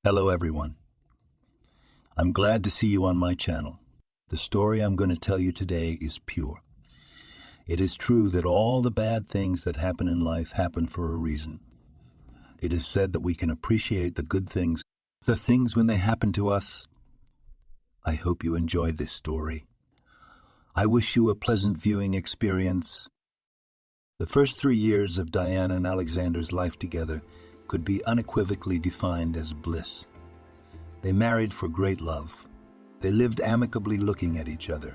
Hello everyone. I'm glad to see you on my channel. The story I'm going to tell you today is pure. It is true that all the bad things that happen in life happen for a reason. It is said that we can appreciate the good things, the things when they happen to us. I hope you enjoyed this story. I wish you a pleasant viewing experience. The first 3 years of Diana and Alexander's life together could be unequivocally defined as bliss. They married for great love. They lived amicably looking at each other.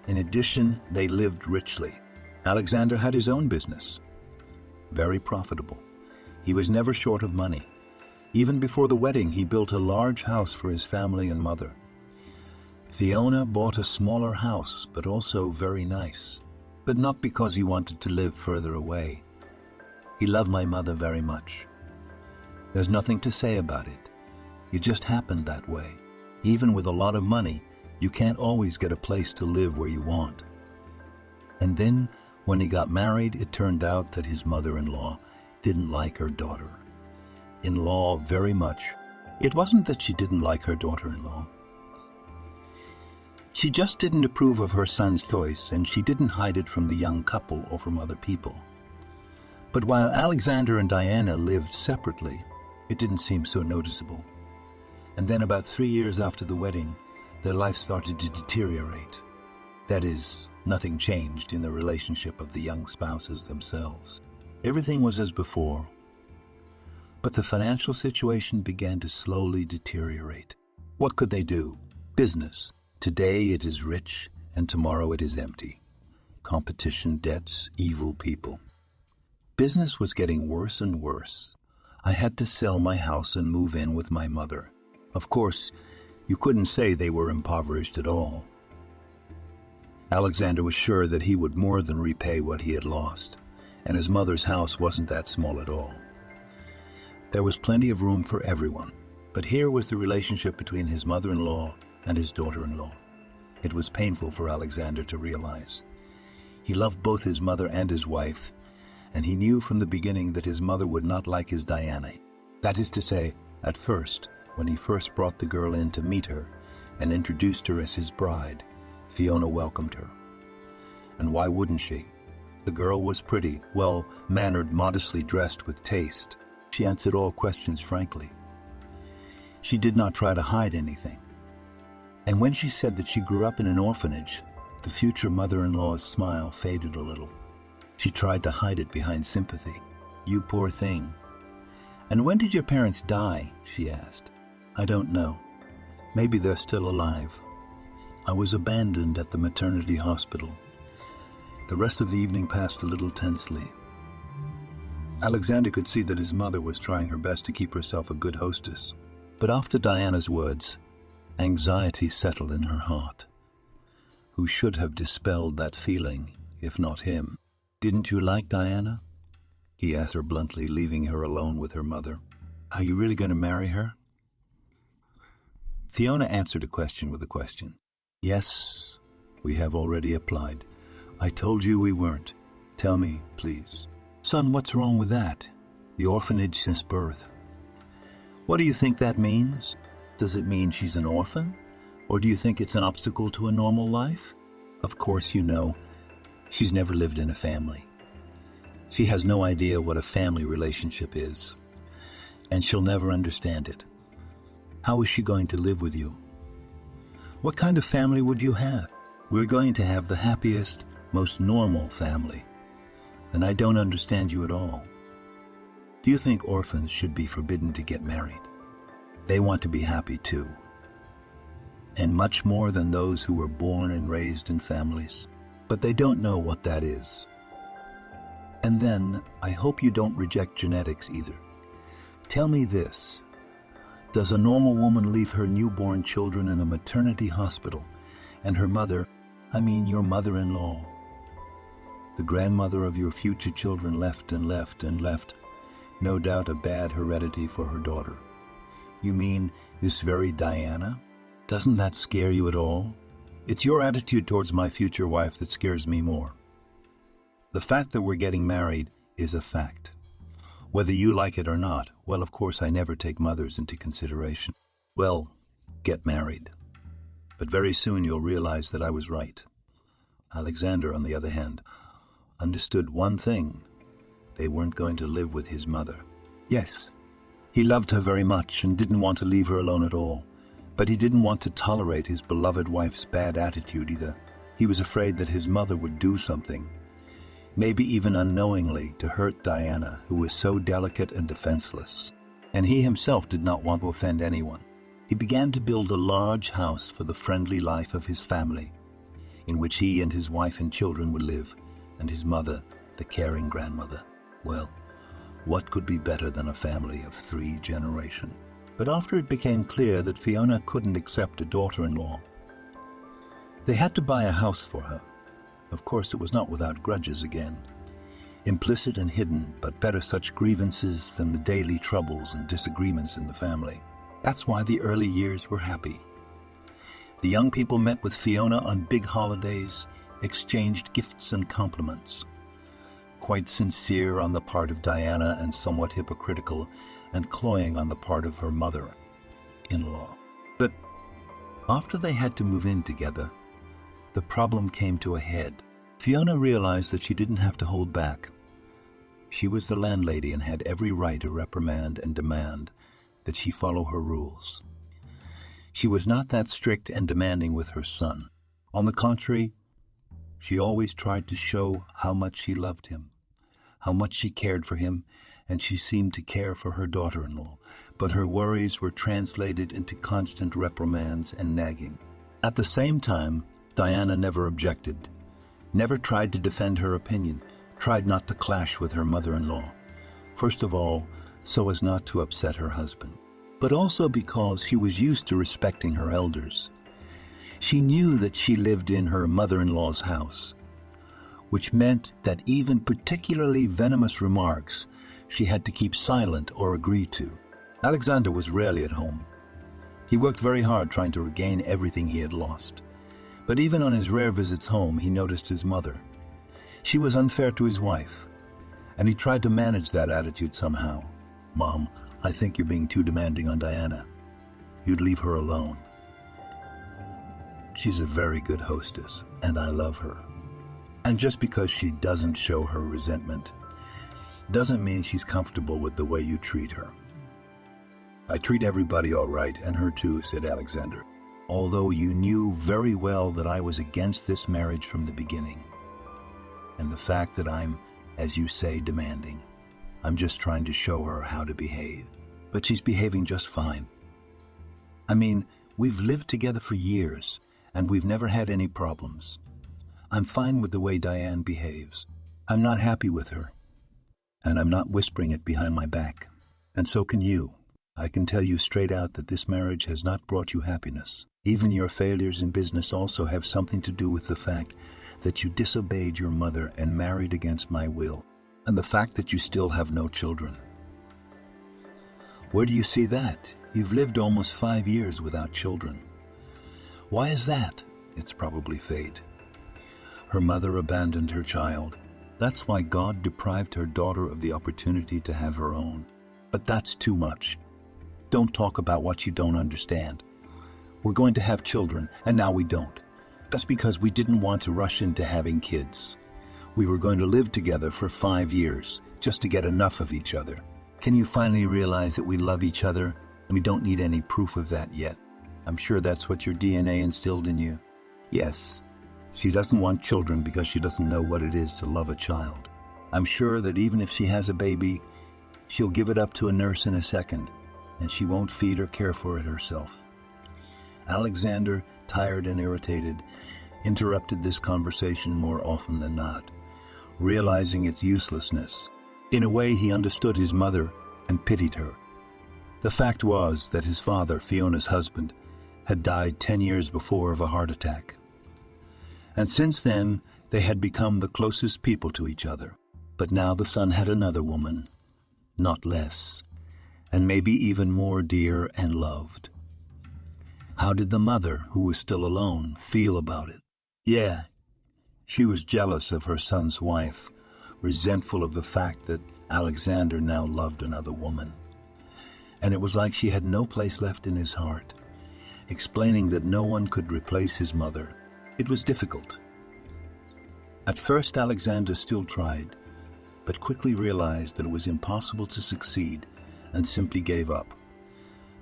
In addition, they lived richly. Alexander had his own business, very profitable. He was never short of money. Even before the wedding, he built a large house for his family and mother. Fiona bought a smaller house, but also very nice, but not because he wanted to live further away. He loved my mother very much. There's nothing to say about it. It just happened that way. Even with a lot of money, you can't always get a place to live where you want. And then, when he got married, it turned out that his mother-in-law didn't like her daughter-in-law very much. It wasn't that she didn't like her daughter-in-law. She just didn't approve of her son's choice, and she didn't hide it from the young couple or from other people. But while Alexander and Diana lived separately, it didn't seem so noticeable. And then about 3 years after the wedding, their life started to deteriorate. That is, nothing changed in the relationship of the young spouses themselves. Everything was as before. But the financial situation began to slowly deteriorate. What could they do? Business. Today it is rich, and tomorrow it is empty. Competition, debts, evil people. Business was getting worse and worse. I had to sell my house and move in with my mother. Of course, you couldn't say they were impoverished at all. Alexander was sure that he would more than repay what he had lost, and his mother's house wasn't that small at all. There was plenty of room for everyone, but here was the relationship between his mother-in-law and his daughter-in-law. It was painful for Alexander to realize. He loved both his mother and his wife, and he knew from the beginning that his mother would not like his Diana. That is to say, at first, when he first brought the girl in to meet her and introduced her as his bride, Fiona welcomed her. And why wouldn't she? The girl was pretty, well-mannered, modestly dressed with taste. She answered all questions frankly. She did not try to hide anything. And when she said that she grew up in an orphanage, the future mother-in-law's smile faded a little. She tried to hide it behind sympathy. "You poor thing." "And when did your parents die?" she asked. "I don't know. Maybe they're still alive. I was abandoned at the maternity hospital." The rest of the evening passed a little tensely. Alexander could see that his mother was trying her best to keep herself a good hostess. But after Diana's words, anxiety settled in her heart. Who should have dispelled that feeling, if not him? "Didn't you like Diana?" he asked her bluntly, leaving her alone with her mother. "Are you really going to marry her?" Fiona answered a question with a question. "Yes, we have already applied. I told you we weren't. Tell me, please." "Son, what's wrong with that? The orphanage since birth." "What do you think that means? Does it mean she's an orphan? Or do you think it's an obstacle to a normal life? Of course you know. She's never lived in a family. She has no idea what a family relationship is, and she'll never understand it. How is she going to live with you? What kind of family would you have? We're going to have the happiest, most normal family, and I don't understand you at all. Do you think orphans should be forbidden to get married? They want to be happy too, and much more than those who were born and raised in families. But they don't know what that is. And then, I hope you don't reject genetics either. Tell me this. Does a normal woman leave her newborn children in a maternity hospital, and her mother, your mother-in-law, the grandmother of your future children, left and left and left, no doubt a bad heredity for her daughter? You mean this very Diana? Doesn't that scare you at all? It's your attitude towards my future wife that scares me more. The fact that we're getting married is a fact. Whether you like it or not, Well, of course, I never take mothers into consideration. Well, get married. But very soon you'll realize that I was right. Alexander, on the other hand, understood one thing. They weren't going to live with his mother. Yes, he loved her very much and didn't want to leave her alone at all. But he didn't want to tolerate his beloved wife's bad attitude either. He was afraid that his mother would do something, maybe even unknowingly, to hurt Diana, who was so delicate and defenseless. And he himself did not want to offend anyone. He began to build a large house for the friendly life of his family, in which he and his wife and children would live, and his mother, the caring grandmother. Well, what could be better than a family of 3 generations? But after it became clear that Fiona couldn't accept a daughter-in-law, they had to buy a house for her. Of course, it was not without grudges again, implicit and hidden, but better such grievances than the daily troubles and disagreements in the family. That's why the early years were happy. The young people met with Fiona on big holidays, exchanged gifts and compliments. Quite sincere on the part of Diana and somewhat hypocritical and cloying on the part of her mother-in-law. But after they had to move in together, the problem came to a head. Fiona realized that she didn't have to hold back. She was the landlady and had every right to reprimand and demand that she follow her rules. She was not that strict and demanding with her son. On the contrary, she always tried to show how much she loved him, how much she cared for him, and she seemed to care for her daughter-in-law, but her worries were translated into constant reprimands and nagging. At the same time, Diana never objected, never tried to defend her opinion, tried not to clash with her mother-in-law. First of all, so as not to upset her husband, but also because she was used to respecting her elders. She knew that she lived in her mother-in-law's house, which meant that even particularly venomous remarks she had to keep silent or agree to. Alexander was rarely at home. He worked very hard trying to regain everything he had lost. But even on his rare visits home, he noticed his mother. She was unfair to his wife, and he tried to manage that attitude somehow. "Mom, I think you're being too demanding on Diana. You'd leave her alone. She's a very good hostess, and I love her. And just because she doesn't show her resentment doesn't mean she's comfortable with the way you treat her." "I treat everybody all right, and her too," said Alexander, "although you knew very well that I was against this marriage from the beginning. And the fact that I'm, as you say, demanding, I'm just trying to show her how to behave. But she's behaving just fine. I mean, we've lived together for years, and we've never had any problems. I'm fine with the way Diane behaves. I'm not happy with her, and I'm not whispering it behind my back. And so can you. I can tell you straight out that this marriage has not brought you happiness. Even your failures in business also have something to do with the fact that you disobeyed your mother and married against my will, and the fact that you still have no children. Where do you see that? You've lived almost 5 years without children. Why is that? It's probably fate. Her mother abandoned her child. That's why God deprived her daughter of the opportunity to have her own. But that's too much. Don't talk about what you don't understand. We're going to have children, and now we don't. That's because we didn't want to rush into having kids. We were going to live together for 5 years, just to get enough of each other. Can you finally realize that we love each other, and we don't need any proof of that yet? I'm sure that's what your DNA instilled in you." Yes, she doesn't want children because she doesn't know what it is to love a child. I'm sure that even if she has a baby, she'll give it up to a nurse in a second, and she won't feed or care for it herself. Alexander, tired and irritated, interrupted this conversation more often than not, realizing its uselessness. In a way, he understood his mother and pitied her. The fact was that his father, Fiona's husband, had died 10 years before of a heart attack. And since then, they had become the closest people to each other. But now the son had another woman, not less, and maybe even more dear and loved. How did the mother, who was still alone, feel about it? Yeah, she was jealous of her son's wife, resentful of the fact that Alexander now loved another woman. and it was like she had no place left in his heart, explaining that no one could replace his mother. It was difficult. At first, Alexander still tried, but quickly realized that it was impossible to succeed and simply gave up.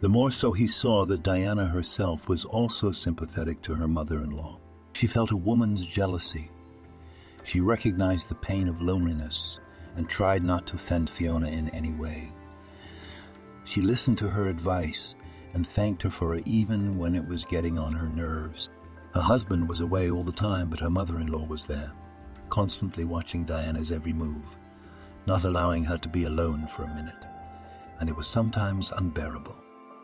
The more so he saw that Diana herself was also sympathetic to her mother-in-law. She felt a woman's jealousy. She recognized the pain of loneliness and tried not to offend Fiona in any way. She listened to her advice and thanked her for it even when it was getting on her nerves. Her husband was away all the time, but her mother-in-law was there, constantly watching Diana's every move, not allowing her to be alone for a minute, and it was sometimes unbearable.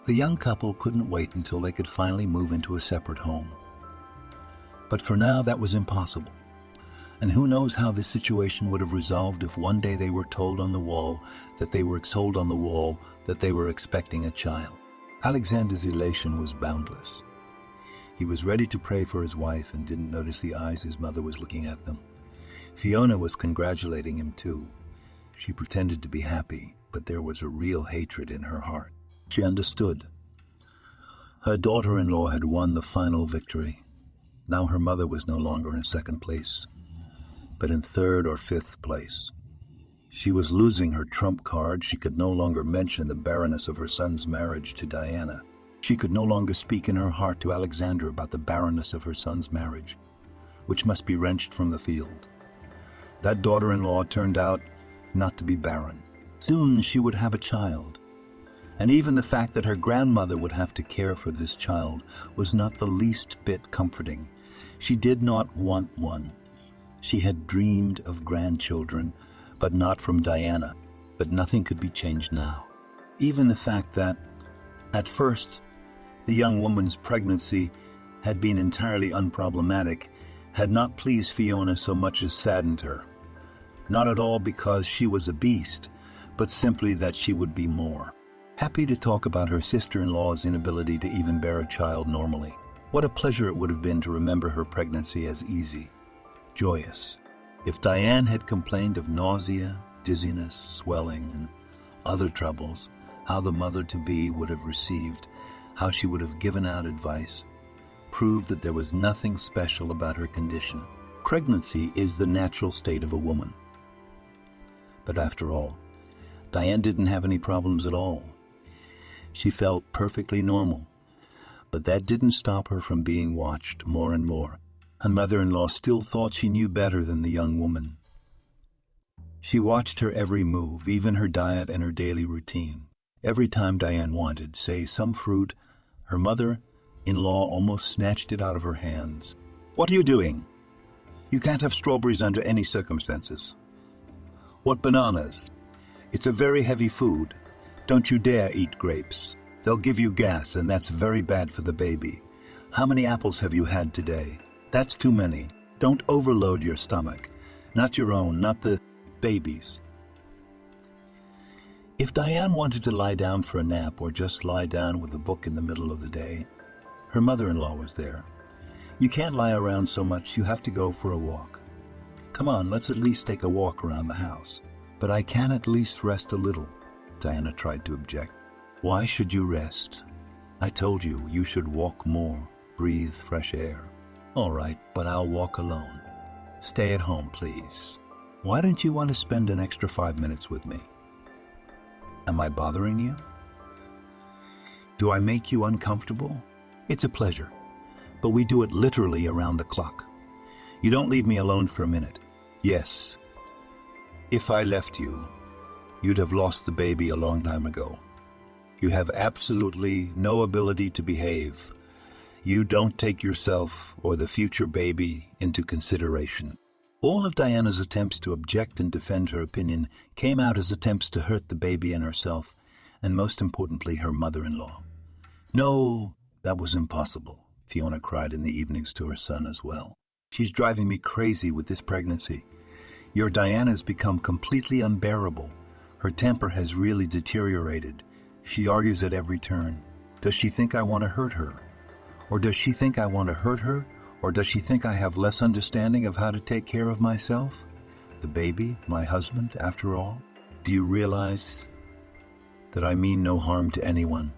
The young couple couldn't wait until they could finally move into a separate home. But for now, that was impossible. And who knows how this situation would have resolved if one day they were told on the wall that they were expecting a child. Alexander's elation was boundless. He was ready to pray for his wife and didn't notice the eyes his mother was looking at them. Fiona was congratulating him too. She pretended to be happy, but there was a real hatred in her heart. She understood. Her daughter-in-law had won the final victory. Now her mother was no longer in second place, but in third or fifth place. She was losing her trump card. She could no longer mention the barrenness of her son's marriage to Diana. She could no longer speak in her heart to Alexander about the barrenness of her son's marriage, which must be wrenched from the field. That daughter-in-law turned out not to be barren. Soon she would have a child, and even the fact that her grandmother would have to care for this child was not the least bit comforting. She did not want one. She had dreamed of grandchildren, but not from Diana. But nothing could be changed now. Even the fact that, at first, the young woman's pregnancy had been entirely unproblematic had not pleased Fiona so much as saddened her. Not at all because she was a beast, but simply that she would be more. Happy to talk about her sister-in-law's inability to even bear a child normally. What a pleasure it would have been to remember her pregnancy as easy, joyous. If Diane had complained of nausea, dizziness, swelling, and other troubles, how the mother-to-be would have received, how she would have given out advice, proved that there was nothing special about her condition. Pregnancy is the natural state of a woman. But after all, Diane didn't have any problems at all. She felt perfectly normal, but that didn't stop her from being watched more and more. Her mother-in-law still thought she knew better than the young woman. She watched her every move, even her diet and her daily routine. Every time Diane wanted, say, some fruit, her mother-in-law almost snatched it out of her hands. "What are you doing? You can't have strawberries under any circumstances." "What bananas? It's a very heavy food. Don't you dare eat grapes. They'll give you gas, and that's very bad for the baby. How many apples have you had today? That's too many. Don't overload your stomach. Not your own, not the baby's." If Diane wanted to lie down for a nap or just lie down with a book in the middle of the day, her mother-in-law was there. "You can't lie around so much, you have to go for a walk. Come on, let's at least take a walk around the house." "But I can at least rest a little," Diana tried to object. "Why should you rest? I told you, you should walk more, breathe fresh air." "All right, but I'll walk alone. Stay at home, please. Why don't you want to spend an extra 5 minutes with me? Am I bothering you? Do I make you uncomfortable? It's a pleasure, but we do it literally around the clock. You don't leave me alone for a minute." "Yes. If I left you, you'd have lost the baby a long time ago. You have absolutely no ability to behave. You don't take yourself or the future baby into consideration." All of Diana's attempts to object and defend her opinion came out as attempts to hurt the baby and herself, and most importantly, her mother-in-law. "No, that was impossible," Fiona cried in the evenings to her son as well. "She's driving me crazy with this pregnancy. Your Diana's become completely unbearable. Her temper has really deteriorated. She argues at every turn. Does she think I want to hurt her? Or does she think I want to hurt her? Or does she think I have less understanding of how to take care of myself? The baby, my husband, after all? Do you realize that I mean no harm to anyone.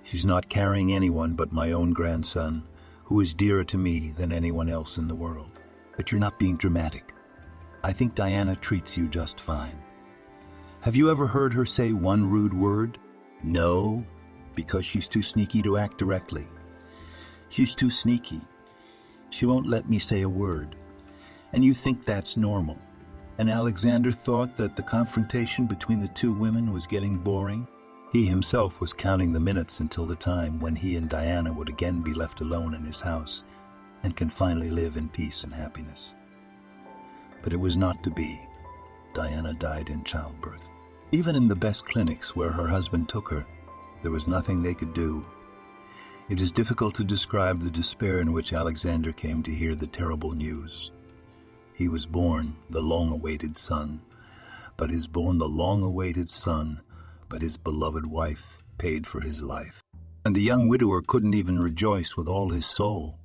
She's not carrying anyone but my own grandson, who is dearer to me than anyone else in the world. But you're not being dramatic. I think Diana treats you just fine. Have you ever heard her say one rude word? No, because she's too sneaky to act directly. She's too sneaky. She won't let me say a word. And you think that's normal. And Alexander thought that the confrontation between the two women was getting boring. He himself was counting the minutes until the time when he and Diana would again be left alone in his house and can finally live in peace and happiness. But it was not to be. Diana died in childbirth. Even in the best clinics where her husband took her, there was nothing they could do. It is difficult to describe the despair in which Alexander came to hear the terrible news. He was born the long-awaited son, but his beloved wife paid for his life. And the young widower couldn't even rejoice with all his soul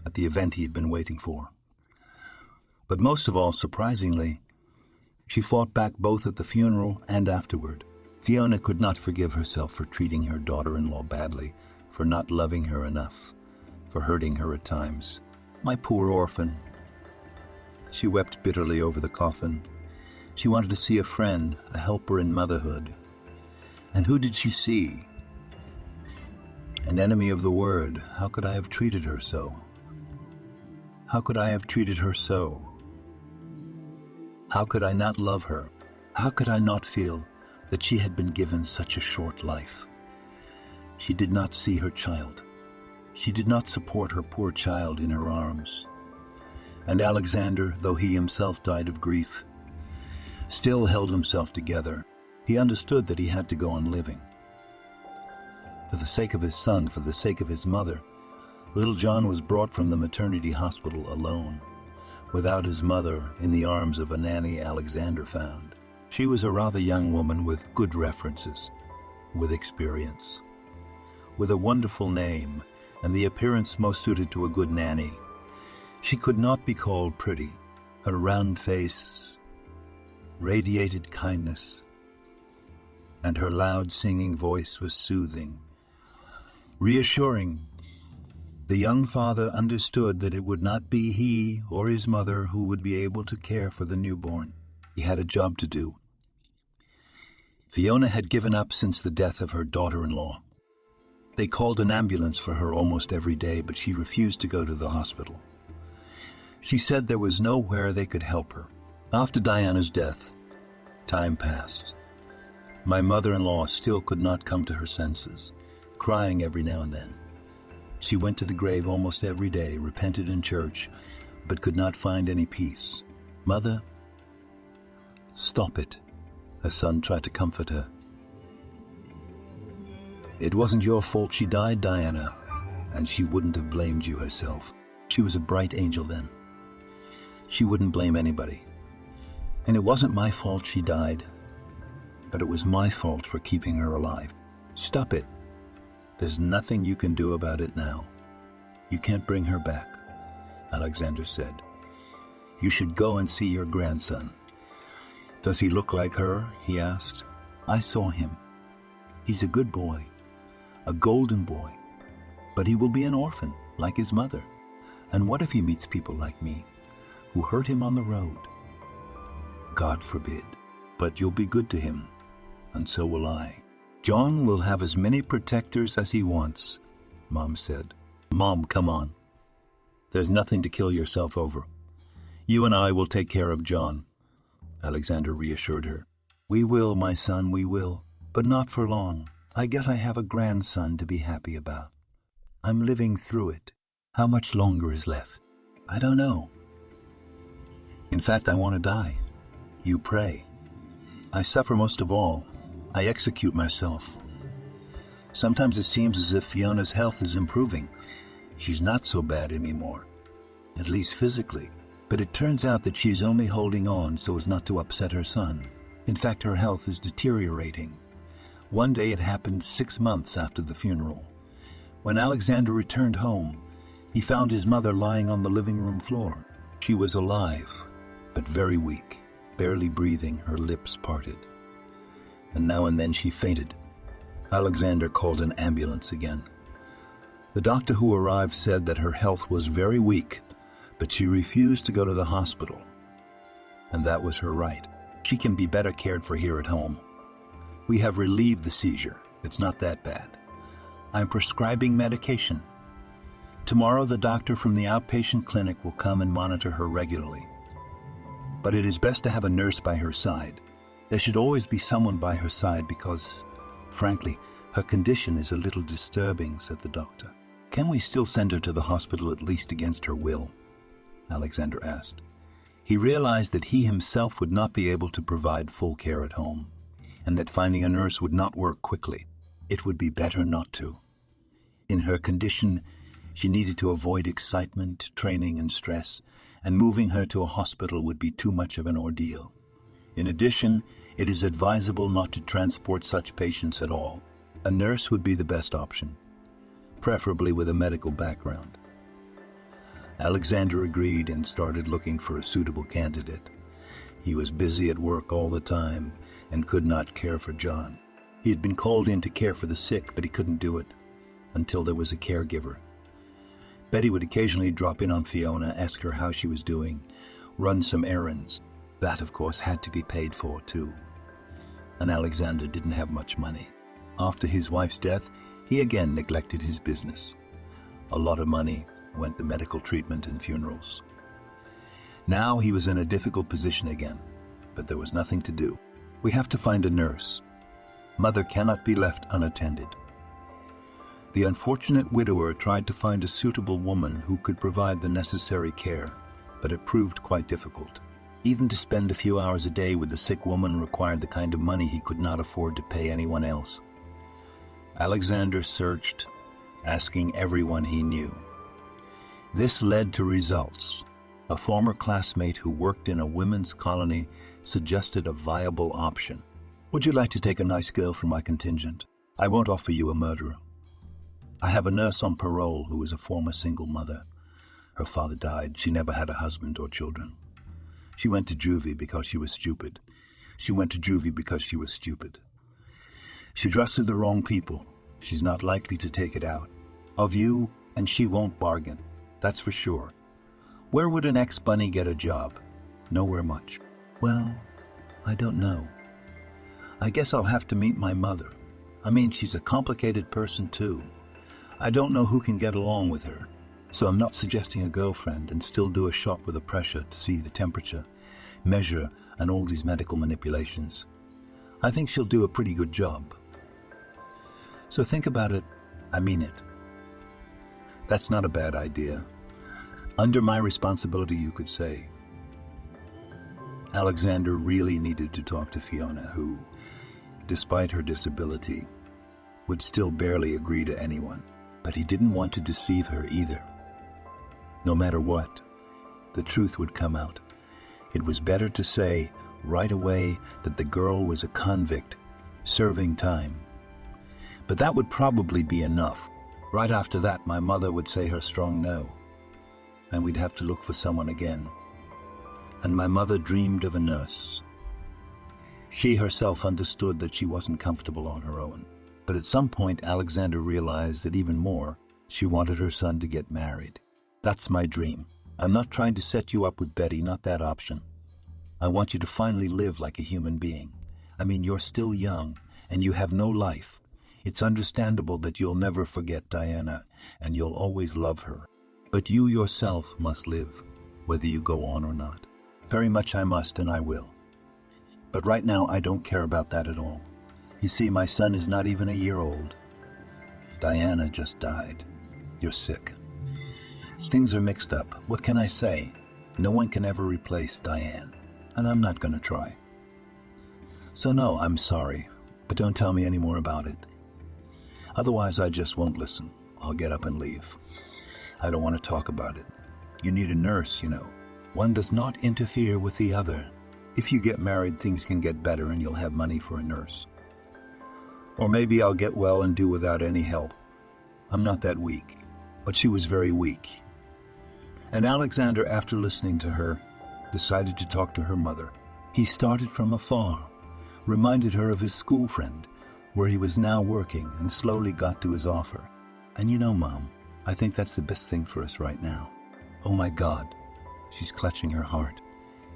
at the event he had been waiting for. But most of all, surprisingly, she fought back both at the funeral and afterward. Fiona could not forgive herself for treating her daughter-in-law badly, for not loving her enough, for hurting her at times. My poor orphan. She wept bitterly over the coffin. She wanted to see a friend, a helper in motherhood. And who did she see? An enemy of the word. How could I have treated her so? How could I have treated her so? How could I not love her? How could I not feel that she had been given such a short life? She did not see her child. She did not support her poor child in her arms. And Alexander, though he himself died of grief, still held himself together. He understood that he had to go on living. For the sake of his son, for the sake of his mother, little John was brought from the maternity hospital alone, without his mother, in the arms of a nanny Alexander found. She was a rather young woman with good references, with experience, with a wonderful name, and the appearance most suited to a good nanny. She could not be called pretty. Her round face radiated kindness, and her loud singing voice was soothing, reassuring. The young father understood that it would not be he or his mother who would be able to care for the newborn. He had a job to do. Fiona had given up since the death of her daughter-in-law. They called an ambulance for her almost every day, but she refused to go to the hospital. She said there was nowhere they could help her. After Diana's death, time passed. My mother-in-law still could not come to her senses, crying every now and then. She went to the grave almost every day, repented in church, but could not find any peace. Mother, stop it, her son tried to comfort her. It wasn't your fault she died, Diana, and she wouldn't have blamed you herself. She was a bright angel then. She wouldn't blame anybody. And it wasn't my fault she died, but it was my fault for keeping her alive. Stop it. There's nothing you can do about it now. You can't bring her back, Alexander said. You should go and see your grandson. Does he look like her? He asked. I saw him. He's a good boy, a golden boy, but he will be an orphan, like his mother. And what if he meets people like me, who hurt him on the road? God forbid. But you'll be good to him, and so will I. John will have as many protectors as he wants, Mom said. Mom, come on. There's nothing to kill yourself over. You and I will take care of John, Alexander reassured her. We will, my son, we will, but not for long. I guess I have a grandson to be happy about. I'm living through it. How much longer is left? I don't know. In fact, I want to die. You pray. I suffer most of all. I execute myself. Sometimes it seems as if Fiona's health is improving. She's not so bad anymore, at least physically. But it turns out that she's only holding on so as not to upset her son. In fact, her health is deteriorating. One day it happened 6 months after the funeral. When Alexander returned home, he found his mother lying on the living room floor. She was alive, but very weak, barely breathing, her lips parted. and now and then she fainted. Alexander called an ambulance again. The doctor who arrived said that her health was very weak, but she refused to go to the hospital. And that was her right. She can be better cared for here at home. We have relieved the seizure. It's not that bad. I'm prescribing medication. Tomorrow the doctor from the outpatient clinic will come and monitor her regularly. But it is best to have a nurse by her side. There should always be someone by her side because, frankly, her condition is a little disturbing, said the doctor. Can we still send her to the hospital at least against her will? Alexander asked. He realized that he himself would not be able to provide full care at home, and that finding a nurse would not work quickly. It would be better not to. In her condition, she needed to avoid excitement, training, and stress, and moving her to a hospital would be too much of an ordeal. In addition, it is advisable not to transport such patients at all. A nurse would be the best option, preferably with a medical background. Alexander agreed and started looking for a suitable candidate. He was busy at work all the time and could not care for John. He had been called in to care for the sick, but he couldn't do it until there was a caregiver. Betty would occasionally drop in on Fiona, ask her how she was doing, run some errands. That, of course, had to be paid for, too. And Alexander didn't have much money. After his wife's death, he again neglected his business. A lot of money went to medical treatment and funerals. Now he was in a difficult position again, but there was nothing to do. We have to find a nurse. Mother cannot be left unattended. The unfortunate widower tried to find a suitable woman who could provide the necessary care, but it proved quite difficult. Even to spend a few hours a day with the sick woman required the kind of money he could not afford to pay anyone else. Alexander searched, asking everyone he knew. This led to results. A former classmate who worked in a women's colony suggested a viable option. Would you like to take a nice girl from my contingent? I won't offer you a murderer. I have a nurse on parole who is a former single mother. Her father died. She never had a husband or children. She went to juvie because she was stupid. She trusted the wrong people. She's not likely to take it out of you, and she won't bargain. That's for sure. Where would an ex-bunny get a job? Nowhere much. Well, I don't know. I guess I'll have to meet my mother. I mean, she's a complicated person too. I don't know who can get along with her. So I'm not suggesting a girlfriend and still do a shot with a pressure to see the temperature, measure, and all these medical manipulations. I think she'll do a pretty good job. So think about it. I mean it. That's not a bad idea. Under my responsibility, you could say. Alexander really needed to talk to Fiona, who, despite her disability, would still barely agree to anyone. But he didn't want to deceive her either. No matter what, the truth would come out. It was better to say right away that the girl was a convict, serving time. But that would probably be enough. Right after that, my mother would say her strong no, and we'd have to look for someone again. And my mother dreamed of a nurse. She herself understood that she wasn't comfortable on her own. But at some point, Alexander realized that even more, she wanted her son to get married. That's my dream. I'm not trying to set you up with Betty, not that option. I want you to finally live like a human being. I mean, you're still young, and you have no life. It's understandable that you'll never forget Diana, and you'll always love her. But you yourself must live, whether you go on or not. Very much I must, and I will. But right now, I don't care about that at all. You see, my son is not even a year old. Diana just died. You're sick. Things are mixed up. What can I say? No one can ever replace Diane, and I'm not going to try. So no, I'm sorry, but don't tell me any more about it. Otherwise, I just won't listen. I'll get up and leave. I don't want to talk about it. You need a nurse, you know. One does not interfere with the other. If you get married, things can get better and you'll have money for a nurse. Or maybe I'll get well and do without any help. I'm not that weak. But she was very weak. And Alexander, after listening to her, decided to talk to her mother. He started from afar, reminded her of his school friend, where he was now working, and slowly got to his offer. And you know, Mom, I think that's the best thing for us right now. Oh my God, she's clutching her heart.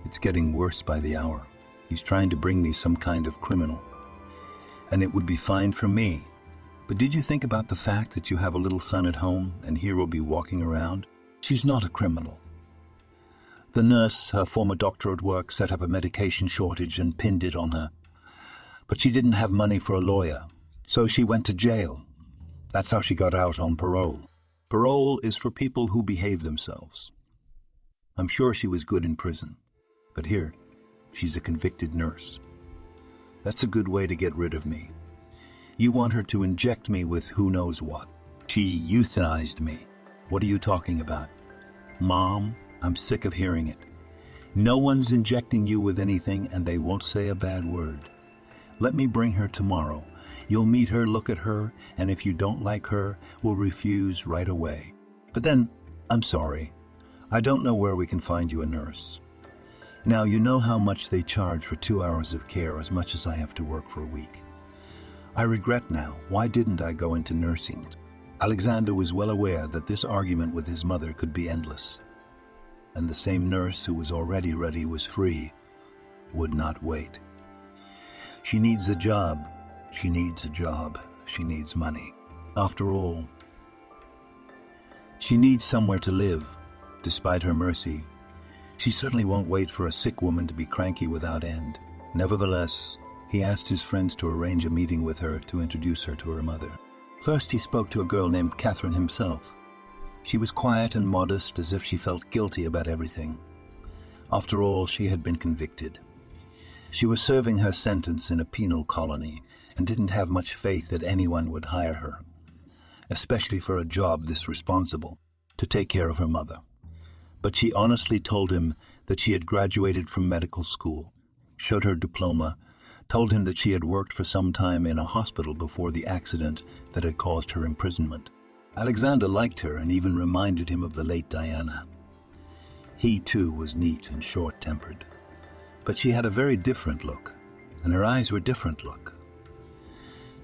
It's getting worse by the hour. He's trying to bring me some kind of criminal. And it would be fine for me. But did you think about the fact that you have a little son at home and here will be walking around? She's not a criminal. The nurse, her former doctor at work, set up a medication shortage and pinned it on her. But she didn't have money for a lawyer, so she went to jail. That's how she got out on parole. Parole is for people who behave themselves. I'm sure she was good in prison, but here, she's a convicted nurse. That's a good way to get rid of me. You want her to inject me with who knows what. She euthanized me. What are you talking about? Mom, I'm sick of hearing it. No one's injecting you with anything, and they won't say a bad word. Let me bring her tomorrow. You'll meet her, look at her, and if you don't like her, we'll refuse right away. But then, I'm sorry. I don't know where we can find you a nurse. Now, you know how much they charge for 2 hours of care, as much as I have to work for a week. I regret now. Why didn't I go into nursing? Alexander was well aware that this argument with his mother could be endless. And the same nurse who was already ready was free, would not wait. She needs a job. She needs a job. She needs money. After all, she needs somewhere to live. Despite her mercy, she certainly won't wait for a sick woman to be cranky without end. Nevertheless, he asked his friends to arrange a meeting with her to introduce her to her mother. First, he spoke to a girl named Catherine himself. She was quiet and modest, as if she felt guilty about everything. After all, she had been convicted. She was serving her sentence in a penal colony and didn't have much faith that anyone would hire her, especially for a job this responsible, to take care of her mother. But she honestly told him that she had graduated from medical school, showed her diploma, told him that she had worked for some time in a hospital before the accident that had caused her imprisonment. Alexander liked her and even reminded him of the late Diana. He, too, was neat and short-tempered. But she had a very different look, and her eyes were different look.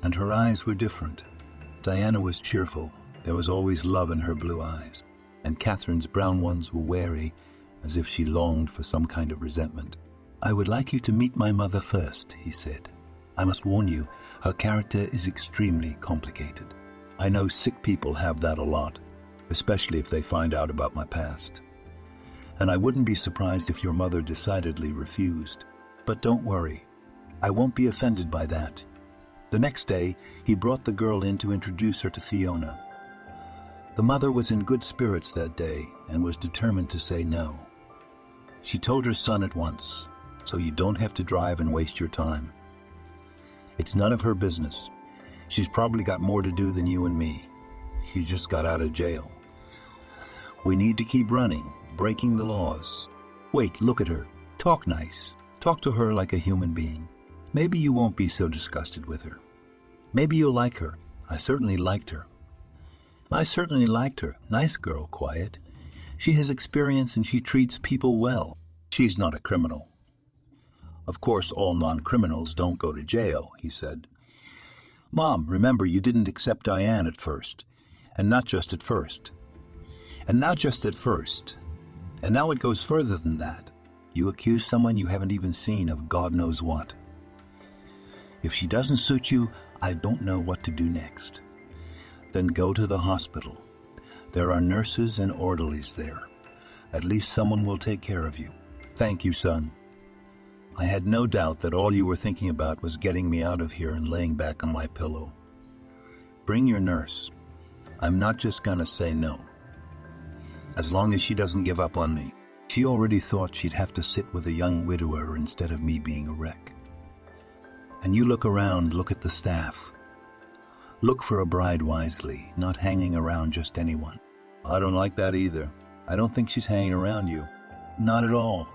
And her eyes were different. Diana was cheerful. There was always love in her blue eyes, and Catherine's brown ones were wary, as if she longed for some kind of resentment. "I would like you to meet my mother first," he said. "I must warn you, her character is extremely complicated. I know sick people have that a lot, especially if they find out about my past. And I wouldn't be surprised if your mother decidedly refused. But don't worry, I won't be offended by that." The next day, he brought the girl in to introduce her to Fiona. The mother was in good spirits that day and was determined to say no. She told her son at once, "So you don't have to drive and waste your time. It's none of her business. She's probably got more to do than you and me. She just got out of jail. We need to keep running, breaking the laws. Wait, look at her. Talk nice. Talk to her like a human being. Maybe you won't be so disgusted with her. Maybe you'll like her. I certainly liked her. Nice girl, quiet. She has experience and she treats people well. She's not a criminal." "Of course, all non-criminals don't go to jail," he said. "Mom, remember you didn't accept Diane at first. And not just at first. And not just at first. And now it goes further than that. You accuse someone you haven't even seen of God knows what. If she doesn't suit you, I don't know what to do next. Then go to the hospital. There are nurses and orderlies there. At least someone will take care of you. Thank you, son. I had no doubt that all you were thinking about was getting me out of here and laying back on my pillow. Bring your nurse. I'm not just gonna say no. As long as she doesn't give up on me." She already thought she'd have to sit with a young widower instead of me being a wreck. "And you look around, look at the staff. Look for a bride wisely, not hanging around just anyone." "I don't like that either. I don't think she's hanging around you." "Not at all,"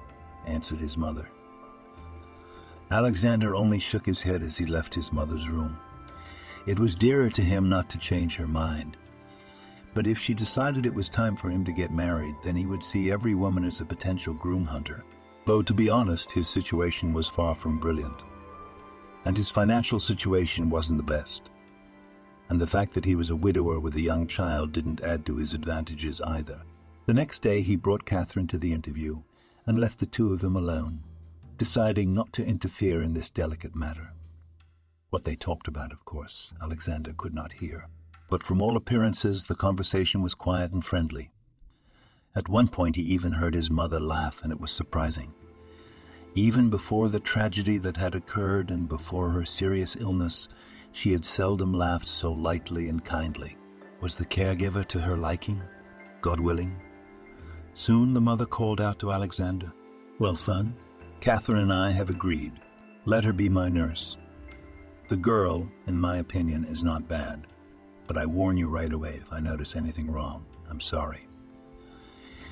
answered his mother. Alexander only shook his head as he left his mother's room. It was dearer to him not to change her mind. But if she decided it was time for him to get married, then he would see every woman as a potential groom hunter. Though, to be honest, his situation was far from brilliant. and his financial situation wasn't the best. And the fact that he was a widower with a young child didn't add to his advantages either. The next day he brought Catherine to the interview and left the two of them alone, deciding not to interfere in this delicate matter. What they talked about, of course, Alexander could not hear. But from all appearances, the conversation was quiet and friendly. At one point he even heard his mother laugh, and it was surprising. Even before the tragedy that had occurred and before her serious illness, she had seldom laughed so lightly and kindly. Was the caregiver to her liking? God willing? Soon the mother called out to Alexander, "Well, son, Catherine and I have agreed. Let her be my nurse. The girl, in my opinion, is not bad, but I warn you right away if I notice anything wrong. I'm sorry.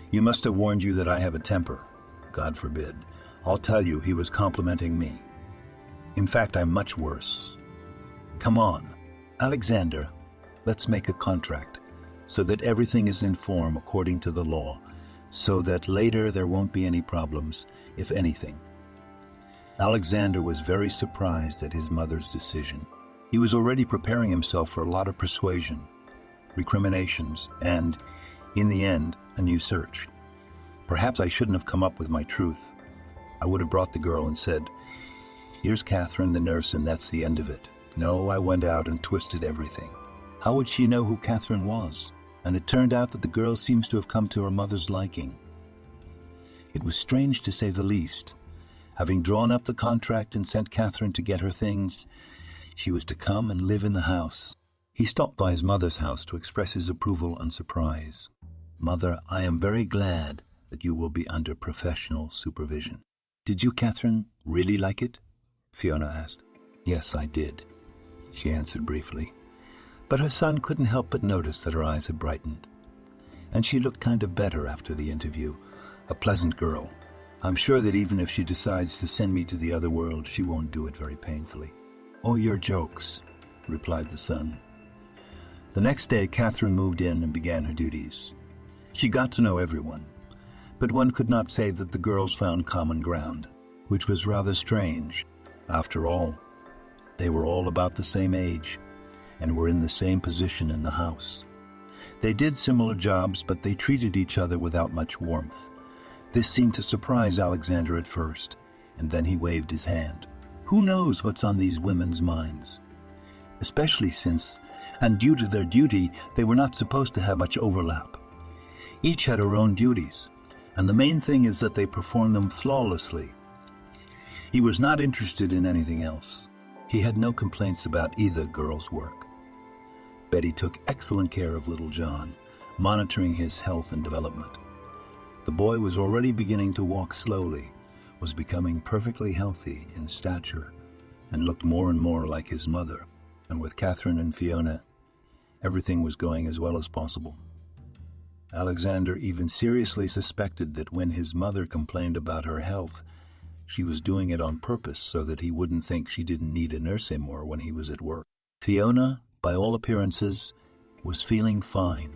You must have warned you that I have a temper. God forbid. I'll tell you, he was complimenting me. In fact, I'm much worse. Come on, Alexander, let's make a contract so that everything is in form according to the law, so that later there won't be any problems, if anything." Alexander was very surprised at his mother's decision. He was already preparing himself for a lot of persuasion, recriminations, and, in the end, a new search. Perhaps I shouldn't have come up with my truth. I would have brought the girl and said, "Here's Catherine, the nurse, and that's the end of it." No, I went out and twisted everything. How would she know who Catherine was? And it turned out that the girl seems to have come to her mother's liking. It was strange to say the least. Having drawn up the contract and sent Catherine to get her things, she was to come and live in the house. He stopped by his mother's house to express his approval and surprise. "Mother, I am very glad that you will be under professional supervision." "Did you, Catherine, really like it?" Fiona asked. "Yes, I did," she answered briefly. But her son couldn't help but notice that her eyes had brightened. And she looked kind of better after the interview, a pleasant girl. "I'm sure that even if she decides to send me to the other world, she won't do it very painfully." "Oh, your jokes," replied the son. The next day, Catherine moved in and began her duties. She got to know everyone, but one could not say that the girls found common ground, which was rather strange. After all, they were all about the same age and were in the same position in the house. They did similar jobs, but they treated each other without much warmth. This seemed to surprise Alexander at first, and then he waved his hand. Who knows what's on these women's minds? Especially since, and due to their duty, they were not supposed to have much overlap. Each had her own duties, and the main thing is that they perform them flawlessly. He was not interested in anything else. He had no complaints about either girl's work. Betty took excellent care of little John, monitoring his health and development. The boy was already beginning to walk slowly, was becoming perfectly healthy in stature, and looked more and more like his mother. And with Catherine and Fiona, everything was going as well as possible. Alexander even seriously suspected that when his mother complained about her health, she was doing it on purpose so that he wouldn't think she didn't need a nurse anymore when he was at work. Fiona, by all appearances, was feeling fine,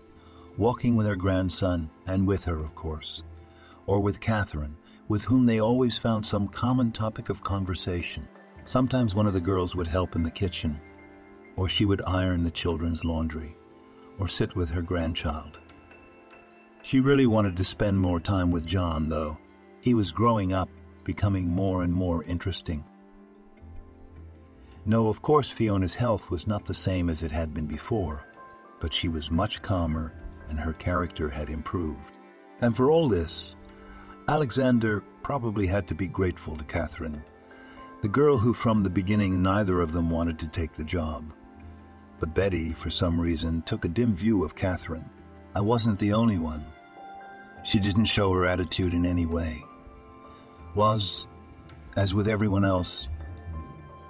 walking with her grandson, and with her, of course, or with Catherine, with whom they always found some common topic of conversation. Sometimes one of the girls would help in the kitchen, or she would iron the children's laundry, or sit with her grandchild. She really wanted to spend more time with John, though. He was growing up, becoming more and more interesting. No, of course, Fiona's health was not the same as it had been before, but she was much calmer and her character had improved. And for all this, Alexander probably had to be grateful to Catherine, the girl who from the beginning neither of them wanted to take the job. But Betty, for some reason, took a dim view of Catherine. I wasn't the only one. She didn't show her attitude in any way. Was, as with everyone else,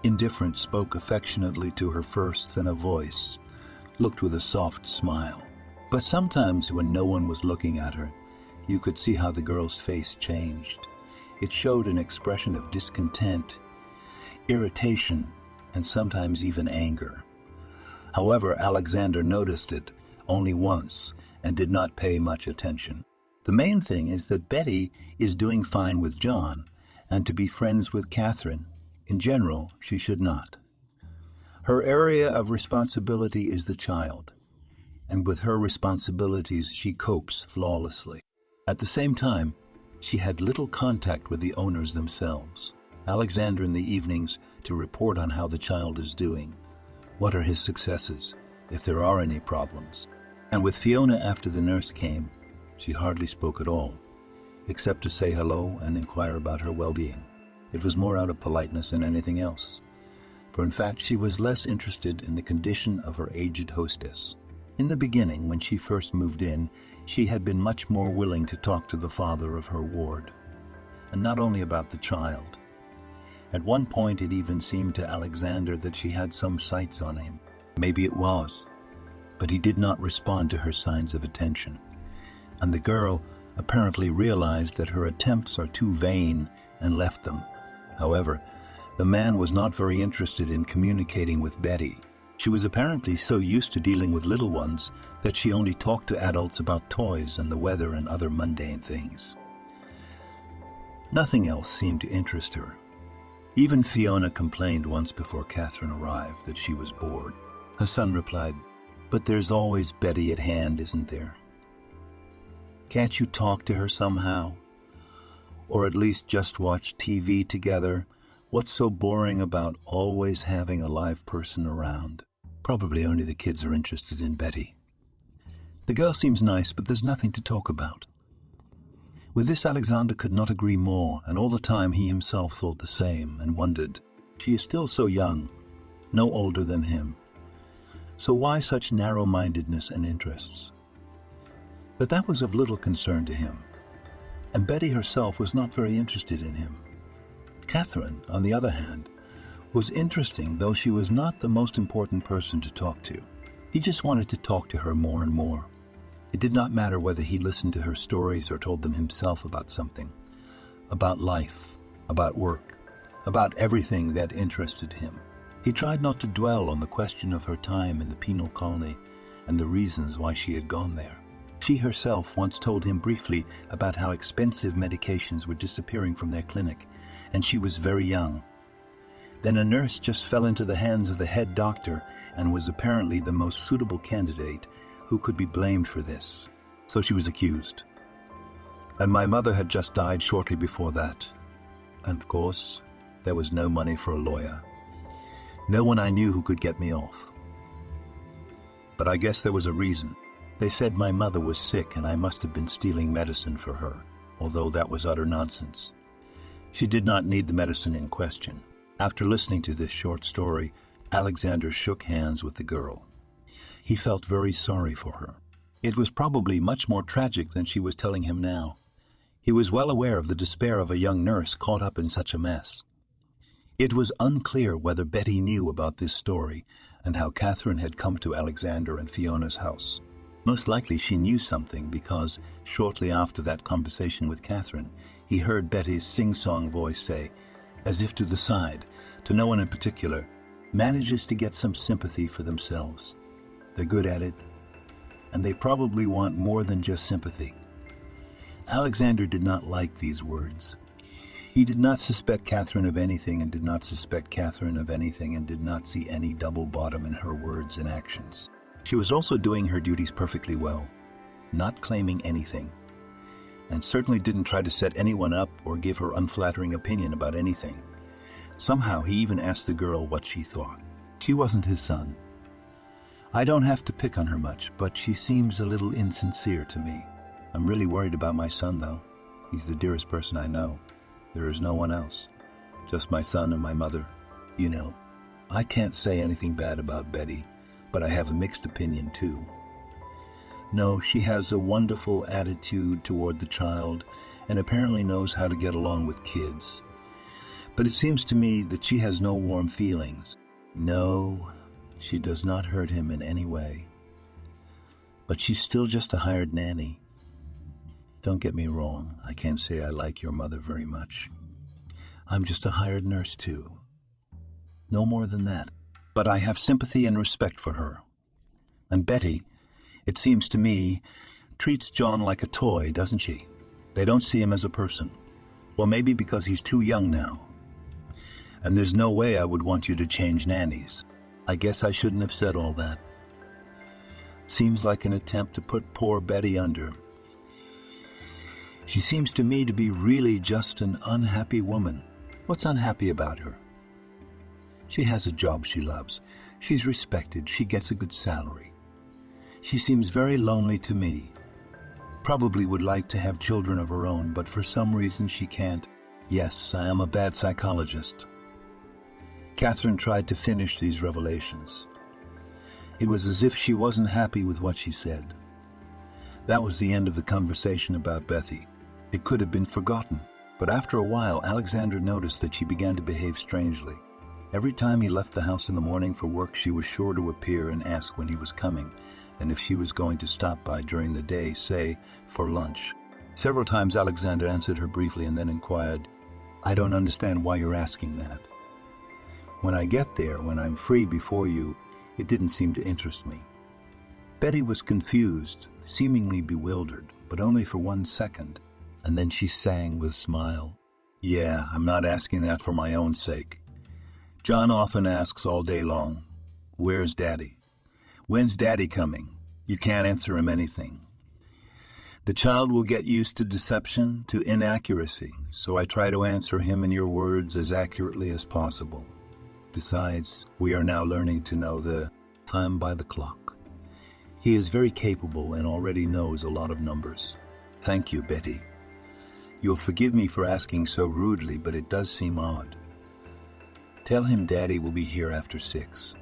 indifferent, spoke affectionately to her first, then a voice, looked with a soft smile. But sometimes when no one was looking at her, you could see how the girl's face changed. It showed an expression of discontent, irritation, and sometimes even anger. However, Alexander noticed it only once and did not pay much attention. The main thing is that Betty is doing fine with John, and to be friends with Catherine In general, she should not. Her area of responsibility is the child, and with her responsibilities she copes flawlessly. At the same time, she had little contact with the owners themselves. Alexander in the evenings to report on how the child is doing. What are his successes, if there are any problems? And with Fiona after the nurse came, she hardly spoke at all, except to say hello and inquire about her well-being. It was more out of politeness than anything else, for in fact she was less interested in the condition of her aged hostess. In the beginning, when she first moved in, she had been much more willing to talk to the father of her ward, and not only about the child. At one point it even seemed to Alexander that she had some sights on him. Maybe it was, but he did not respond to her signs of attention, and the girl apparently realized that her attempts are too vain and left them. However, the man was not very interested in communicating with Betty. She was apparently so used to dealing with little ones that she only talked to adults about toys and the weather and other mundane things. Nothing else seemed to interest her. Even Fiona complained once before Catherine arrived that she was bored. Her son replied, "But there's always Betty at hand, isn't there? Can't you talk to her somehow? Or at least just watch TV together? What's so boring about always having a live person around?" Probably only the kids are interested in Betty. The girl seems nice, but there's nothing to talk about. With this, Alexander could not agree more, and all the time he himself thought the same and wondered, she is still so young, no older than him. So why such narrow-mindedness and interests? But that was of little concern to him, and Betty herself was not very interested in him. Catherine, on the other hand, was interesting, though she was not the most important person to talk to. He just wanted to talk to her more and more. It did not matter whether he listened to her stories or told them himself about something, about life, about work, about everything that interested him. He tried not to dwell on the question of her time in the penal colony and the reasons why she had gone there. She herself once told him briefly about how expensive medications were disappearing from their clinic, and she was very young. Then a nurse just fell into the hands of the head doctor and was apparently the most suitable candidate who could be blamed for this. So she was accused. And my mother had just died shortly before that. And of course, there was no money for a lawyer. No one I knew who could get me off. But I guess there was a reason. They said my mother was sick and I must have been stealing medicine for her, although that was utter nonsense. She did not need the medicine in question. After listening to this short story, Alexander shook hands with the girl. He felt very sorry for her. It was probably much more tragic than she was telling him now. He was well aware of the despair of a young nurse caught up in such a mess. It was unclear whether Betty knew about this story and how Catherine had come to Alexander and Fiona's house. Most likely she knew something because, shortly after that conversation with Catherine, he heard Betty's sing-song voice say, as if to the side, to no one in particular, "Manages to get some sympathy for themselves. They're good at it, and they probably want more than just sympathy." Alexander did not like these words. He did not suspect Catherine of anything and did not suspect Catherine of anything and did not see any double bottom in her words and actions. She was also doing her duties perfectly well, not claiming anything, and certainly didn't try to set anyone up or give her unflattering opinion about anything. Somehow he even asked the girl what she thought. She wasn't his son. I don't have to pick on her much, but she seems a little insincere to me. I'm really worried about my son, though. He's the dearest person I know. There is no one else. Just my son and my mother. You know, I can't say anything bad about Betty, but I have a mixed opinion, too. No, she has a wonderful attitude toward the child and apparently knows how to get along with kids. But it seems to me that she has no warm feelings. No, she does not hurt him in any way. But she's still just a hired nanny. Don't get me wrong, I can't say I like your mother very much. I'm just a hired nurse, too. No more than that. But I have sympathy and respect for her. And Betty, it seems to me, treats John like a toy, doesn't she? They don't see him as a person. Well, maybe because he's too young now. And there's no way I would want you to change nannies. I guess I shouldn't have said all that. Seems like an attempt to put poor Betty under. She seems to me to be really just an unhappy woman. What's unhappy about her? She has a job she loves. She's respected. She gets a good salary. She seems very lonely to me. Probably would like to have children of her own, but for some reason she can't. Yes, I am a bad psychologist. Catherine tried to finish these revelations. It was as if she wasn't happy with what she said. That was the end of the conversation about Bethy. It could have been forgotten, but after a while, Alexander noticed that she began to behave strangely. Every time he left the house in the morning for work, she was sure to appear and ask when he was coming, and if she was going to stop by during the day, say, for lunch. Several times Alexander answered her briefly and then inquired, "I don't understand why you're asking that. When I get there, when I'm free before you, it didn't seem to interest me." Betty was confused, seemingly bewildered, but only for 1 second, and then she sang with a smile, "Yeah, I'm not asking that for my own sake. John often asks all day long, 'Where's Daddy? When's Daddy coming?' You can't answer him anything. The child will get used to deception, to inaccuracy, so I try to answer him in your words as accurately as possible. Besides, we are now learning to know the time by the clock. He is very capable and already knows a lot of numbers. Thank you, Betty. You'll forgive me for asking so rudely, but it does seem odd. Tell him Daddy will be here after 6.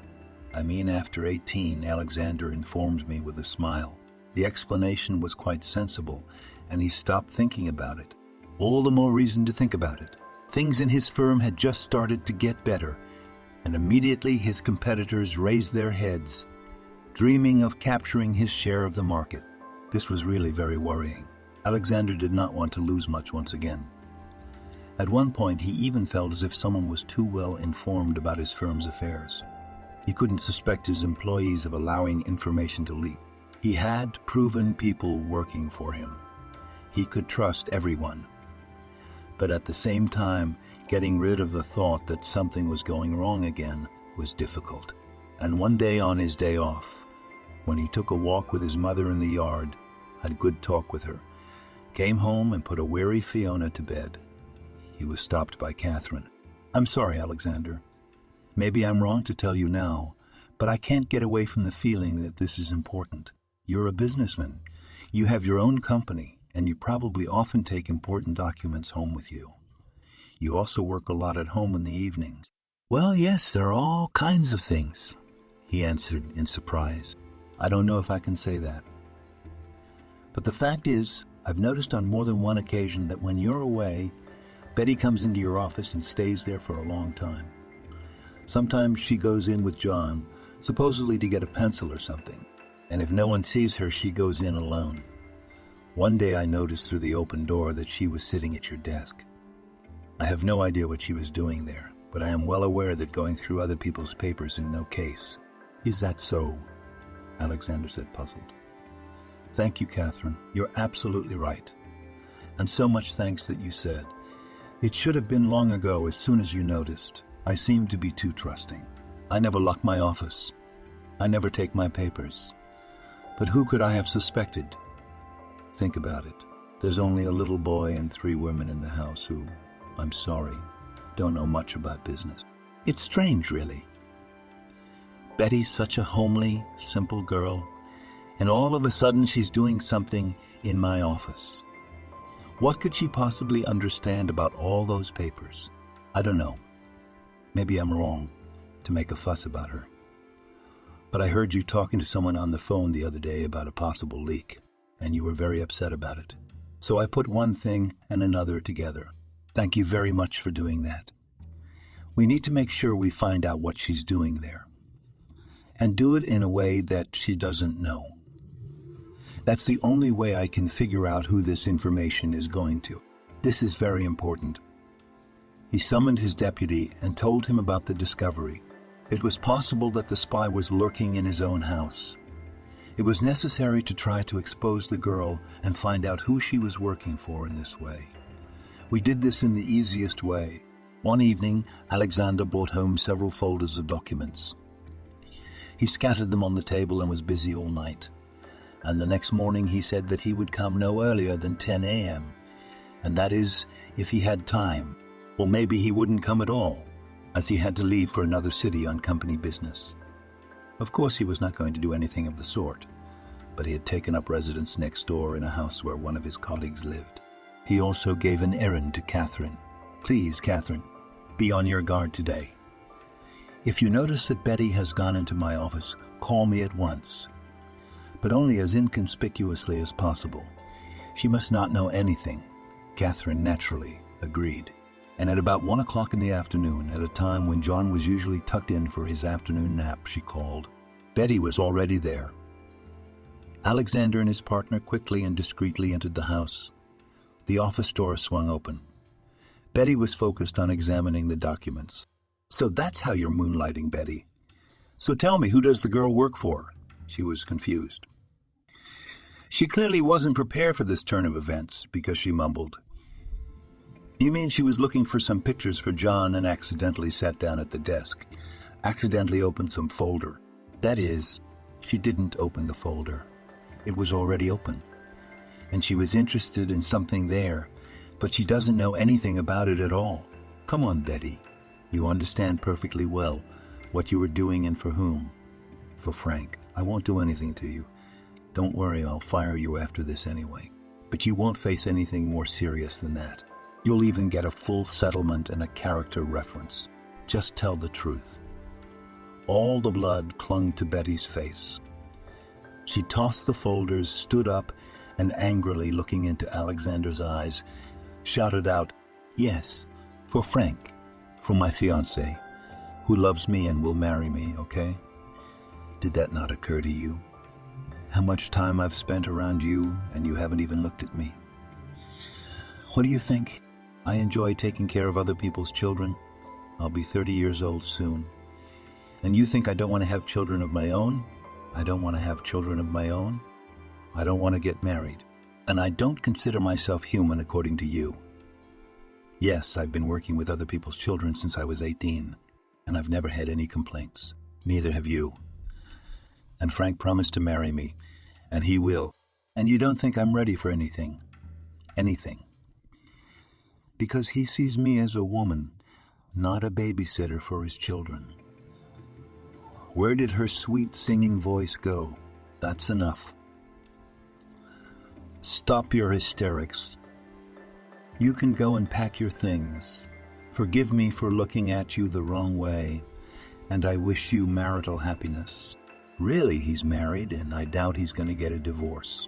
I mean after 18, Alexander informed me with a smile. The explanation was quite sensible, and he stopped thinking about it. All the more reason to think about it. Things in his firm had just started to get better, and immediately his competitors raised their heads, dreaming of capturing his share of the market. This was really very worrying. Alexander did not want to lose much once again. At one point, he even felt as if someone was too well informed about his firm's affairs. He couldn't suspect his employees of allowing information to leak. He had proven people working for him. He could trust everyone. But at the same time, getting rid of the thought that something was going wrong again was difficult. And one day on his day off, when he took a walk with his mother in the yard, had good talk with her, came home and put a weary Fiona to bed, he was stopped by Catherine. "I'm sorry, Alexander. Maybe I'm wrong to tell you now, but I can't get away from the feeling that this is important. You're a businessman. You have your own company, and you probably often take important documents home with you. You also work a lot at home in the evenings." "Well, yes, there are all kinds of things," he answered in surprise. "I don't know if I can say that. But the fact is, I've noticed on more than one occasion that when you're away, Betty comes into your office and stays there for a long time. Sometimes she goes in with John, supposedly to get a pencil or something, and if no one sees her, she goes in alone. One day I noticed through the open door that she was sitting at your desk. I have no idea what she was doing there, but I am well aware that going through other people's papers in no case." "Is that so?" Alexander said, puzzled. "Thank you, Catherine. You're absolutely right. And so much thanks that you said. It should have been long ago, as soon as you noticed. I seem to be too trusting. I never lock my office. I never take my papers. But who could I have suspected? Think about it. There's only a little boy and 3 women in the house who, I'm sorry, don't know much about business. It's strange, really. Betty's such a homely, simple girl, and all of a sudden she's doing something in my office. What could she possibly understand about all those papers? I don't know. Maybe I'm wrong to make a fuss about her. But I heard you talking to someone on the phone the other day about a possible leak, and you were very upset about it. So I put one thing and another together. Thank you very much for doing that. We need to make sure we find out what she's doing there, and do it in a way that she doesn't know. That's the only way I can figure out who this information is going to. This is very important." He summoned his deputy and told him about the discovery. It was possible that the spy was lurking in his own house. It was necessary to try to expose the girl and find out who she was working for in this way. We did this in the easiest way. One evening, Alexander brought home several folders of documents. He scattered them on the table and was busy all night. And the next morning he said that he would come no earlier than 10 a.m., and that is, if he had time. Or maybe he wouldn't come at all, as he had to leave for another city on company business. Of course he was not going to do anything of the sort, but he had taken up residence next door in a house where one of his colleagues lived. He also gave an errand to Catherine. Please, Catherine, be on your guard today. If you notice that Betty has gone into my office, call me at once, but only as inconspicuously as possible. She must not know anything. Catherine naturally agreed. And at about 1 o'clock in the afternoon, at a time when John was usually tucked in for his afternoon nap, she called. Betty was already there. Alexander and his partner quickly and discreetly entered the house. The office door swung open. Betty was focused on examining the documents. So that's how you're moonlighting, Betty. So tell me, who does the girl work for? She was confused. She clearly wasn't prepared for this turn of events because she mumbled. You mean she was looking for some pictures for John and accidentally sat down at the desk, accidentally opened some folder. That is, she didn't open the folder. It was already open. And she was interested in something there, but she doesn't know anything about it at all. Come on, Betty. You understand perfectly well what you were doing and for whom. For Frank. I won't do anything to you. Don't worry, I'll fire you after this anyway. But you won't face anything more serious than that. You'll even get a full settlement and a character reference. Just tell the truth. All the blood clung to Betty's face. She tossed the folders, stood up, and angrily looking into Alexander's eyes, shouted out, Yes, for Frank, for my fiancé, who loves me and will marry me, okay? Did that not occur to you? How much time I've spent around you and you haven't even looked at me. What do you think? I enjoy taking care of other people's children. I'll be 30 years old soon. And you think I don't want to have children of my own? I don't want to have children of my own. I don't want to get married. And I don't consider myself human according to you. Yes, I've been working with other people's children since I was 18, and I've never had any complaints. Neither have you. And Frank promised to marry me, and he will. And you don't think I'm ready for anything. Anything. Because he sees me as a woman, not a babysitter for his children. Where did her sweet singing voice go? That's enough. Stop your hysterics. You can go and pack your things. Forgive me for looking at you the wrong way, and I wish you marital happiness. Really, he's married, and I doubt he's going to get a divorce.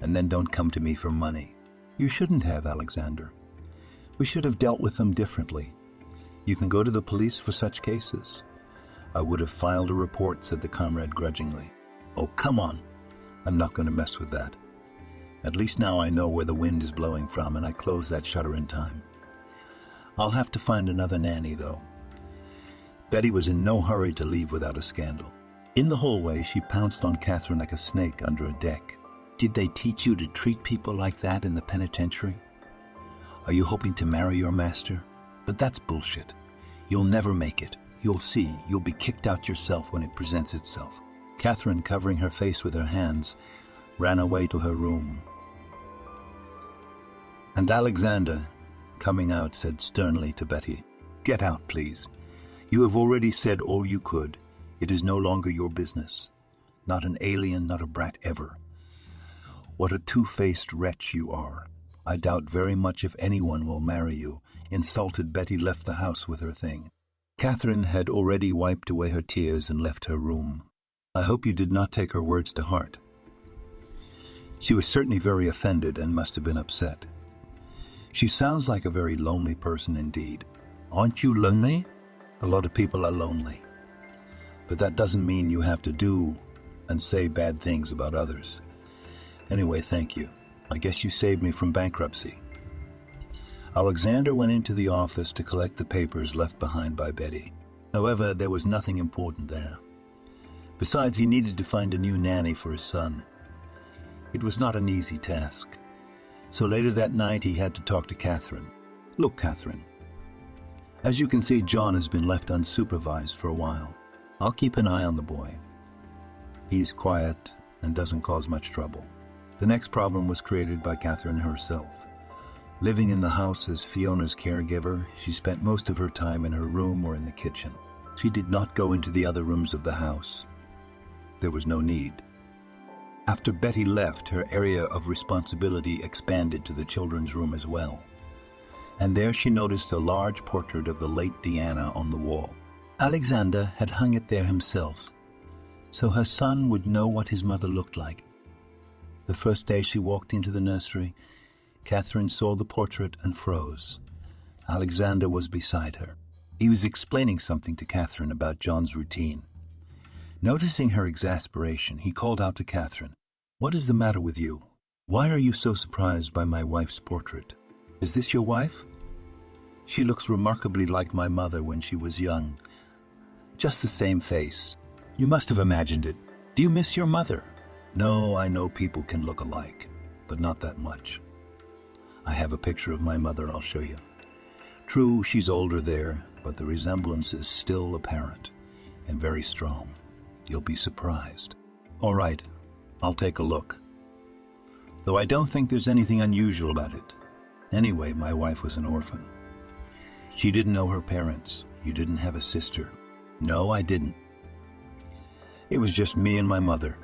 And then don't come to me for money. You shouldn't have, Alexander. We should have dealt with them differently. You can go to the police for such cases. I would have filed a report, said the comrade grudgingly. Oh, come on. I'm not going to mess with that. At least now I know where the wind is blowing from, and I close that shutter in time. I'll have to find another nanny, though. Betty was in no hurry to leave without a scandal. In the hallway, she pounced on Catherine like a snake under a deck. Did they teach you to treat people like that in the penitentiary? Are you hoping to marry your master? But that's bullshit. You'll never make it. You'll see. You'll be kicked out yourself when it presents itself. Catherine, covering her face with her hands, ran away to her room. And Alexander, coming out, said sternly to Betty, Get out, please. You have already said all you could. It is no longer your business. Not an alien, not a brat ever. What a two-faced wretch you are. I doubt very much if anyone will marry you. Insulted, Betty left the house with her thing. Catherine had already wiped away her tears and left her room. I hope you did not take her words to heart. She was certainly very offended and must have been upset. She sounds like a very lonely person indeed. Aren't you lonely? A lot of people are lonely. But that doesn't mean you have to do and say bad things about others. Anyway, thank you. I guess you saved me from bankruptcy. Alexander went into the office to collect the papers left behind by Betty. However, there was nothing important there. Besides, he needed to find a new nanny for his son. It was not an easy task. So later that night, he had to talk to Catherine. Look, Catherine, As you can see, John has been left unsupervised for a while. I'll keep an eye on the boy. He's quiet and doesn't cause much trouble. The next problem was created by Catherine herself. Living in the house as Fiona's caregiver, she spent most of her time in her room or in the kitchen. She did not go into the other rooms of the house. There was no need. After Betty left, her area of responsibility expanded to the children's room as well. And there she noticed a large portrait of the late Diana on the wall. Alexander had hung it there himself, so her son would know what his mother looked like. The first day she walked into the nursery, Catherine saw the portrait and froze. Alexander was beside her. He was explaining something to Catherine about John's routine. Noticing her exasperation, he called out to Catherine, "What is the matter with you? Why are you so surprised by my wife's portrait? Is this your wife? She looks remarkably like my mother when she was young. Just the same face. You must have imagined it. Do you miss your mother?" "No, I know people can look alike, but not that much. I have a picture of my mother I'll show you. True, she's older there, but the resemblance is still apparent and very strong. You'll be surprised." "All right, I'll take a look. Though I don't think there's anything unusual about it. Anyway, my wife was an orphan. She didn't know her parents. You didn't have a sister." "No, I didn't. It was just me and my mother.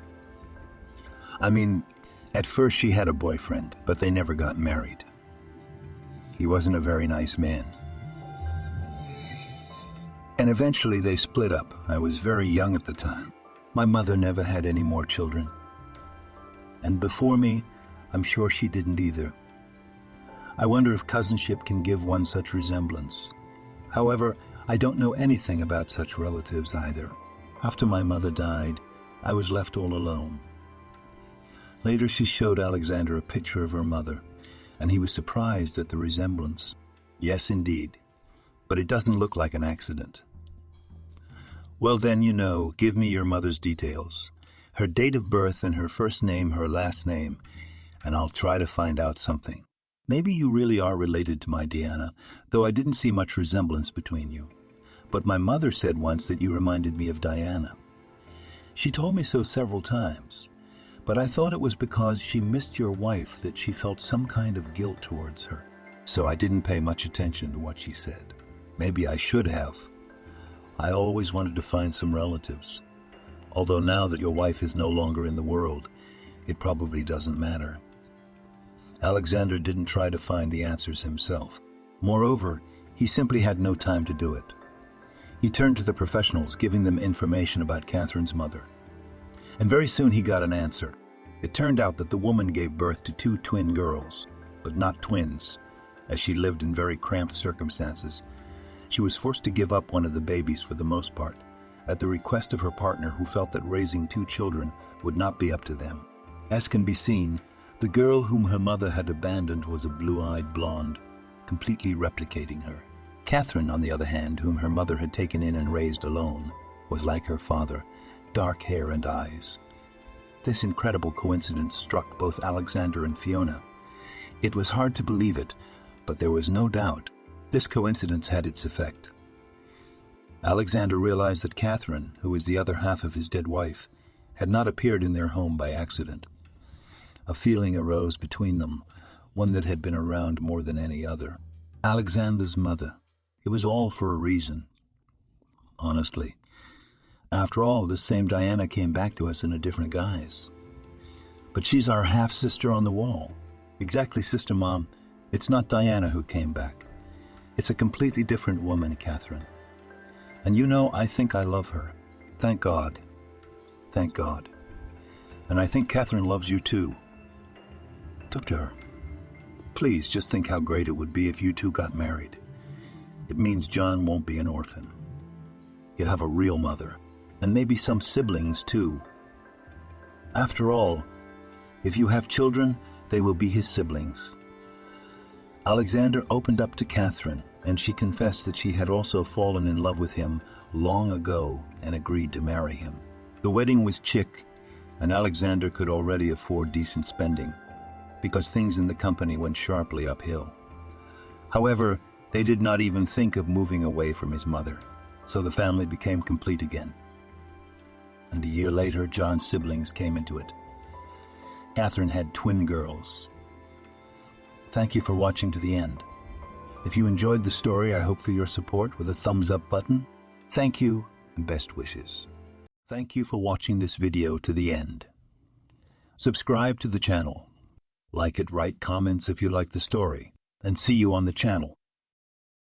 I mean, at first she had a boyfriend, but they never got married. He wasn't a very nice man. And eventually they split up. I was very young at the time. My mother never had any more children. And before me, I'm sure she didn't either. I wonder if cousinship can give one such resemblance. However, I don't know anything about such relatives either. After my mother died, I was left all alone." Later she showed Alexander a picture of her mother, and he was surprised at the resemblance. "Yes, indeed. But it doesn't look like an accident." "Well then, give me your mother's details. Her date of birth and her first name, her last name, and I'll try to find out something. Maybe you really are related to my Diana, though I didn't see much resemblance between you. But my mother said once that you reminded me of Diana. She told me so several times, but I thought it was because she missed your wife that she felt some kind of guilt towards her. So I didn't pay much attention to what she said. Maybe I should have. I always wanted to find some relatives. Although now that your wife is no longer in the world, it probably doesn't matter." Alexander didn't try to find the answers himself. Moreover, he simply had no time to do it. He turned to the professionals, giving them information about Catherine's mother. And very soon he got an answer. It turned out that the woman gave birth to 2 twin girls, but not twins, as she lived in very cramped circumstances. She was forced to give up one of the babies for the most part, at the request of her partner, who felt that raising 2 children would not be up to them. As can be seen, the girl whom her mother had abandoned was a blue-eyed blonde, completely replicating her. Catherine, on the other hand, whom her mother had taken in and raised alone, was like her father, dark hair and eyes. This incredible coincidence struck both Alexander and Fiona. It was hard to believe it, but there was no doubt this coincidence had its effect. Alexander realized that Catherine, who was the other half of his dead wife, had not appeared in their home by accident. A feeling arose between them, one that had been around more than any other. Alexander's mother. It was all for a reason. Honestly. After all, this same Diana came back to us in a different guise. But she's our half-sister on the wall. Exactly, Sister Mom. It's not Diana who came back. It's a completely different woman, Catherine. And I think I love her. Thank God. Thank God. And I think Catherine loves you too. Talk to her. Please, just think how great it would be if you two got married. It means John won't be an orphan. He'll have a real mother, and maybe some siblings too. After all, if you have children, they will be his siblings. Alexander opened up to Catherine, and she confessed that she had also fallen in love with him long ago and agreed to marry him. The wedding was chic, and Alexander could already afford decent spending, because things in the company went sharply uphill. However, They did not even think of moving away from his mother, so the family became complete again. And a year later, John's siblings came into it. Catherine had twin girls. Thank you for watching to the end. If you enjoyed the story, I hope for your support with a thumbs up button. Thank you and best wishes. Thank you for watching this video to the end. Subscribe to the channel. Like it, write comments if you like the story, and see you on the channel.